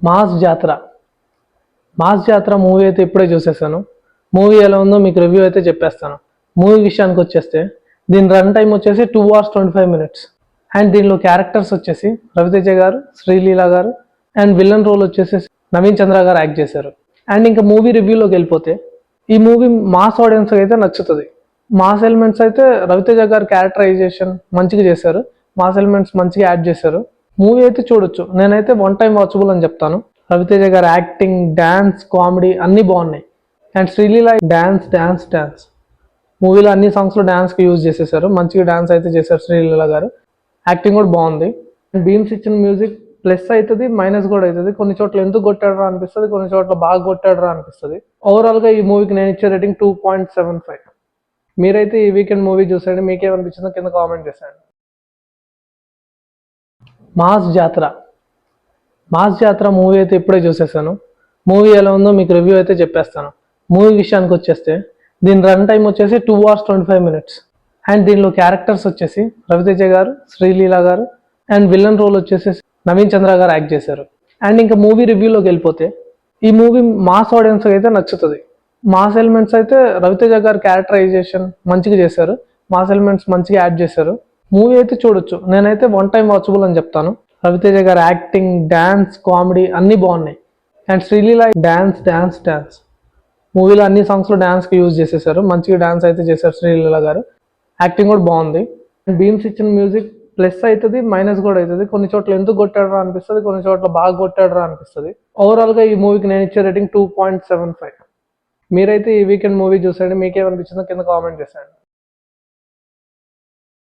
Mass జాతర mass జాతర movie అయితే ఇప్పుడే చూసేసాను. మూవీ ఎలా ఉందో మీకు రివ్యూ అయితే చెప్పేస్తాను. మూవీ విషయానికి వచ్చేస్తే దీని రన్ టైం వచ్చేసి 2 hours 25 minutes. అండ్ దీనిలో క్యారెక్టర్స్ వచ్చేసి రవితేజ గారు, శ్రీలీల గారు, అండ్ విలన్ రోల్ వచ్చేసి నవీన్ చంద్ర గారు యాక్ట్ చేశారు. అండ్ ఇంకా మూవీ రివ్యూలోకి వెళ్ళిపోతే ఈ మూవీ మాస్ ఆడియన్స్ అయితే నచ్చుతుంది. మాస్ ఎలిమెంట్స్ అయితే రవితేజ గారు క్యారెక్టరైజేషన్ మంచిగా చేశారు. మాస్ ఎలిమెంట్స్ మంచిగా యాడ్ చేశారు. మూవీ అయితే చూడొచ్చు. నేనైతే వన్ టైం వాచబుల్ అని చెప్తాను. రవితేజ గారు యాక్టింగ్, డ్యాన్స్, కామెడీ అన్నీ బాగున్నాయి. అండ్ శ్రీలీల డ్యాన్స్ మూవీలో అన్ని సాంగ్స్లో డ్యాన్స్కి యూజ్ చేసేసారు. మంచిగా డ్యాన్స్ అయితే చేశారు శ్రీలీల గారు. యాక్టింగ్ కూడా బాగుంది. అండ్ బీమ్స్ ఇచ్చిన మ్యూజిక్ ప్లస్ అవుతుంది, మైనస్ కూడా అవుతుంది. కొన్ని చోట్ల ఎందుకు కొట్టాడరా అనిపిస్తుంది, కొన్ని చోట్ల బాగా కొట్టాడరా అనిపిస్తుంది. ఓవరాల్గా ఈ మూవీకి నేను ఇచ్చే రేటింగ్ 2.75. మీరైతే ఈ వీకెండ్ మూవీ చూసేయండి. మీకేమనిపించిందో కింద కామెంట్ చేసేయండి. మాస్ జాతర మూవీ అయితే ఇప్పుడే చూసేసాను. మూవీ ఎలా ఉందో మీకు రివ్యూ అయితే చెప్పేస్తాను. మూవీ విషయానికి వచ్చేస్తే దీని రన్ టైం వచ్చేసి 2 hours 25 minutes. అండ్ దీనిలో క్యారెక్టర్స్ వచ్చేసి రవితేజ గారు, శ్రీలీల గారు, అండ్ విలన్ రోల్ వచ్చేసి నవీన్ చంద్ర గారు యాక్ట్ చేశారు. అండ్ ఇంకా మూవీ రివ్యూలోకి వెళ్ళిపోతే ఈ మూవీ మాస్ ఆడియన్స్ అయితే నచ్చుతుంది. మాస్ ఎలిమెంట్స్ అయితే రవితేజ గారు క్యారెక్టరైజేషన్ మంచిగా చేశారు. మాస్ ఎలిమెంట్స్ మంచిగా యాడ్ చేశారు. మూవీ అయితే చూడొచ్చు. నేనైతే వన్ టైం వాచబుల్ అని చెప్తాను. రవితేజ గారు యాక్టింగ్, డ్యాన్స్, కామెడీ అన్నీ బాగున్నాయి. అండ్ శ్రీలీల డ్యాన్స్ మూవీలో అన్ని సాంగ్స్లో డ్యాన్స్కి యూజ్ చేసేసారు. మంచిగా డ్యాన్స్ అయితే చేశారు శ్రీలీల గారు. యాక్టింగ్ కూడా బాగుంది. అండ్ బీమ్స్ ఇచ్చిన మ్యూజిక్ ప్లస్ అవుతుంది, మైనస్ కూడా అవుతుంది. కొన్ని చోట్ల ఎందుకు కొట్టాడరా అనిపిస్తుంది, కొన్ని చోట్ల బాగా కొట్టాడరా అనిపిస్తుంది. ఓవరాల్గా ఈ మూవీకి నేను ఇచ్చే రేటింగ్ 2.75. మీరైతే ఈ వీకెండ్ మూవీ చూసేయండి. మీకేమనిపించిందో కింద కామెంట్ చేసేయండి.